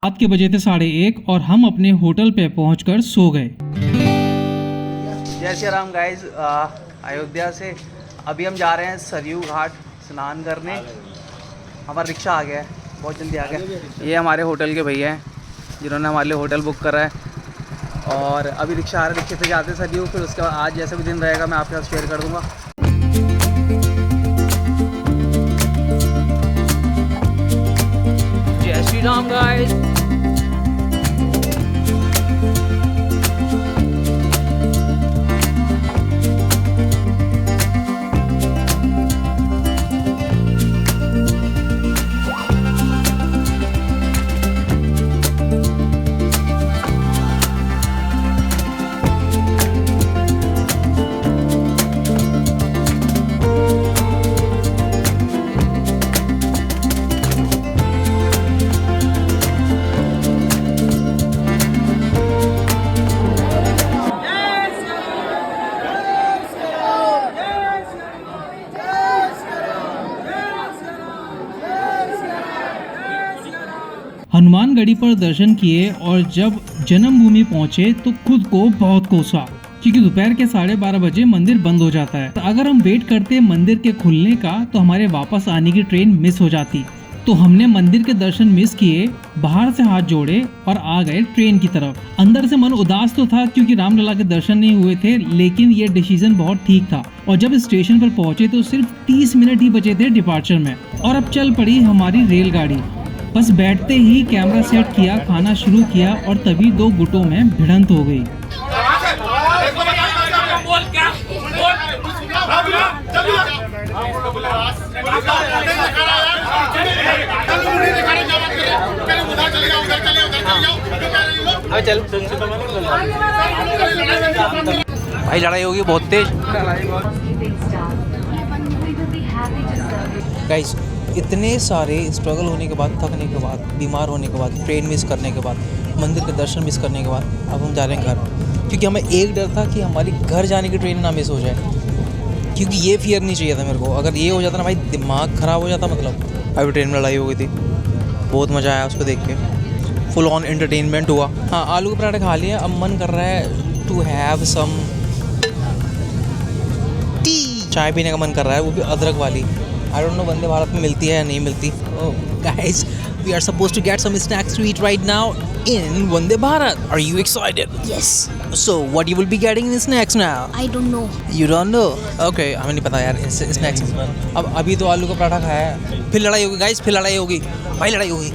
रात के बजे थे 1:30 और हम अपने होटल पे पहुंचकर सो गए। जय श्री राम गाइज। अयोध्या से अभी हम जा रहे हैं सरयू घाट स्नान करने। हमारा रिक्शा आ गया है, बहुत जल्दी आ गया। ये हमारे होटल के भैया हैं जिन्होंने हमारे लिए होटल बुक करा है और अभी रिक्शा आ रहा है। रिक्शे पे जाते हैं सरयू, फिर उसके बाद आज जैसा भी दिन रहेगा मैं आपके साथ शेयर कर दूँगा। जय श्री राम गाइज। हनुमानगढ़ी पर दर्शन किए और जब जन्मभूमि पहुंचे तो खुद को बहुत कोसा, क्योंकि दोपहर के 12:30 बजे मंदिर बंद हो जाता है। तो अगर हम वेट करते मंदिर के खुलने का तो हमारे वापस आने की ट्रेन मिस हो जाती। तो हमने मंदिर के दर्शन मिस किए, बाहर से हाथ जोड़े और आ गए ट्रेन की तरफ। अंदर से मन उदास तो था क्योंकि रामलला के दर्शन नहीं हुए थे, लेकिन ये डिसीजन बहुत ठीक था। और जब स्टेशन पर पहुंचे तो सिर्फ 30 मिनट ही बचे थे डिपार्चर में और अब चल पड़ी हमारी रेलगाड़ी। बस बैठते ही कैमरा सेट किया, खाना शुरू किया और तभी दो गुटों में भिड़ंत हो गई। भाई लड़ाई होगी बहुत तेज। गाइस, इतने सारे स्ट्रगल होने के बाद, थकने के बाद, बीमार होने के बाद, ट्रेन मिस करने के बाद, मंदिर के दर्शन मिस करने के बाद अब हम जा रहे हैं घर। क्योंकि हमें एक डर था कि हमारी घर जाने की ट्रेन ना मिस हो जाए, क्योंकि ये फियर नहीं चाहिए था मेरे को। अगर ये हो जाता ना भाई, दिमाग ख़राब हो जाता। मतलब अभी ट्रेन में लड़ाई हो गई थी, बहुत मज़ा आया उसको देख के, फुल ऑन एंटरटेनमेंट हुआ। हाँ, आलू के पराठे खा लिए, अब मन कर रहा है टू हैव सम टी। चाय पीने का मन कर रहा है, वो भी अदरक वाली। I don't know Vande Bharat में मिलती है या नहीं मिलती। Oh, guys, we are supposed to get some snacks to eat right now in Vande Bharat. Are you excited? Yes. So, what you will be getting in snacks now? I don't know. You don't know? Okay, हमें नहीं पता यार snacks। अब अभी तो आलू का पराठा खाया है, फिर लड़ाई होगी guys, फिर लड़ाई होगी भाई, लड़ाई होगी।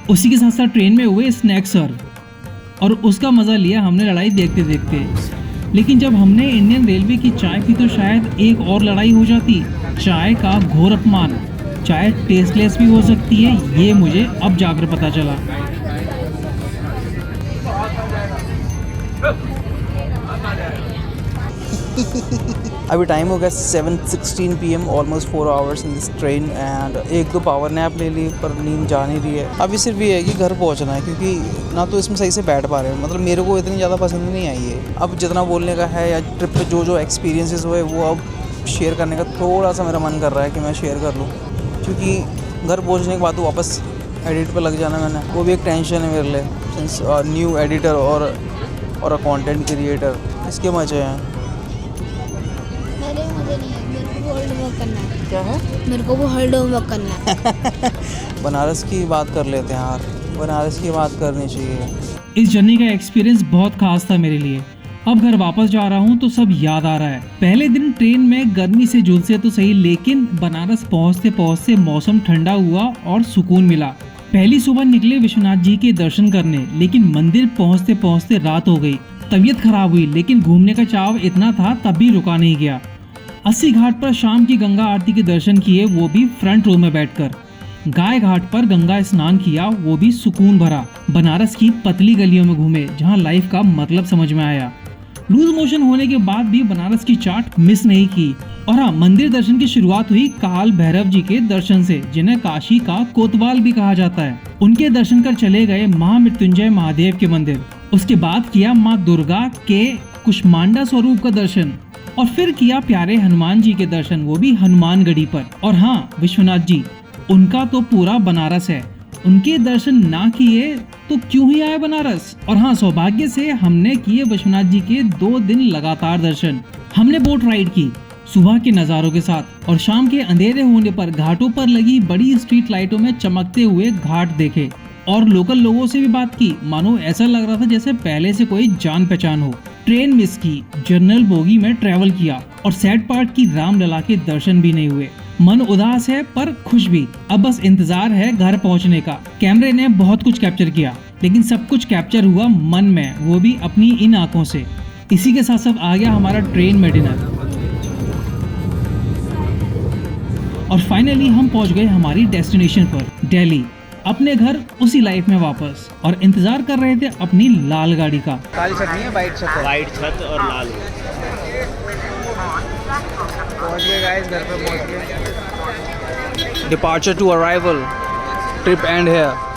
उसी के साथ साथ ट्रेन में हुए स्नैक्स और उसका मजा लिया हमने लड़ाई देखते देखते। लेकिन जब हमने इंडियन रेलवे की चाय पी तो शायद एक और लड़ाई हो जाती। चाय का घोर अपमान। चाय टेस्टलेस भी हो सकती है, ये मुझे अब जाकर पता चला। अभी टाइम हो गया 7:16 PM, almost 4 hours in this train and एक दो पावर नैप ले ली पर नींद जा नहीं रही है। अभी सिर्फ ये है कि घर पहुंचना है, क्योंकि ना तो इसमें सही से बैठ पा रहे हैं। मतलब मेरे को इतनी ज़्यादा पसंद नहीं आई है। अब जितना बोलने का है या ट्रिप पे जो एक्सपीरियंसेस हुए वो अब शेयर करने का थोड़ा सा मेरा मन कर रहा है कि मैं शेयर कर लूँ, क्योंकि घर पहुँचने के बाद तो वापस एडिट पर लग जाना मैंने, वो भी एक टेंशन है मेरे लिए, सिंस न्यू एडिटर और अ कंटेंट क्रिएटर। इसके मजे हैं। क्या है? मेरे को वो होल्ड होमवर्क करना है। बनारस की बात कर लेते हैं यार, बनारस की बात करनी चाहिए। इस जर्नी का एक्सपीरियंस बहुत खास था मेरे लिए। अब घर वापस जा रहा हूँ तो सब याद आ रहा है। पहले दिन ट्रेन में गर्मी से झुलसे तो सही, लेकिन बनारस पहुँचते पहुँचते मौसम ठंडा हुआ और सुकून मिला। पहली सुबह निकले विश्वनाथ जी के दर्शन करने, लेकिन मंदिर पहुँचते पहुँचते रात हो गई। तबीयत खराब हुई, लेकिन घूमने का चाव इतना था तब भी रुका नहीं गया। 80 घाट पर शाम की गंगा आरती के दर्शन किए, वो भी फ्रंट रो में बैठकर। गाय घाट पर गंगा स्नान किया, वो भी सुकून भरा। बनारस की पतली गलियों में घूमे, जहां लाइफ का मतलब समझ में आया। लूज मोशन होने के बाद भी बनारस की चाट मिस नहीं की। और हाँ, मंदिर दर्शन की शुरुआत हुई काल भैरव जी के दर्शन से, जिन्हें काशी का कोतवाल भी कहा जाता है। उनके दर्शन कर चले गए महामृत्युंजय महादेव के मंदिर। उसके बाद किया माँ दुर्गा के कुष्मांडा स्वरूप का दर्शन। और फिर किया प्यारे हनुमान जी के दर्शन, वो भी हनुमानगढ़ी पर। और हाँ, विश्वनाथ जी, उनका तो पूरा बनारस है, उनके दर्शन ना किए तो क्यों ही आए बनारस। और हाँ, सौभाग्य से हमने किए विश्वनाथ जी के 2 दिन लगातार दर्शन। हमने बोट राइड की सुबह के नज़ारों के साथ, और शाम के अंधेरे होने पर घाटों पर लगी बड़ी स्ट्रीट लाइटों में चमकते हुए घाट देखे, और लोकल लोगों से भी बात की। मानो ऐसा लग रहा था जैसे पहले से कोई जान पहचान हो। ट्रेन मिस की, जनरल बोगी में ट्रेवल किया, और सैड पार्ट की रामलला के दर्शन भी नहीं हुए। मन उदास है पर खुश भी। अब बस इंतजार है घर पहुंचने का। कैमरे ने बहुत कुछ कैप्चर किया, लेकिन सब कुछ कैप्चर हुआ मन में, वो भी अपनी इन आंखों से। इसी के साथ साथ आ गया हमारा ट्रेन में डिनर, और फाइनली हम पहुंच गए हमारी डेस्टिनेशन पर, दिल्ली, अपने घर उसी लाइफ में वापस। और इंतजार कर रहे थे अपनी लाल गाड़ी का। काली छत नहीं है, वाइट छत है। वाइट छत और लाल। पहुंच गए गाइस, घर पे पहुंच गए। Departure to arrival, trip end here.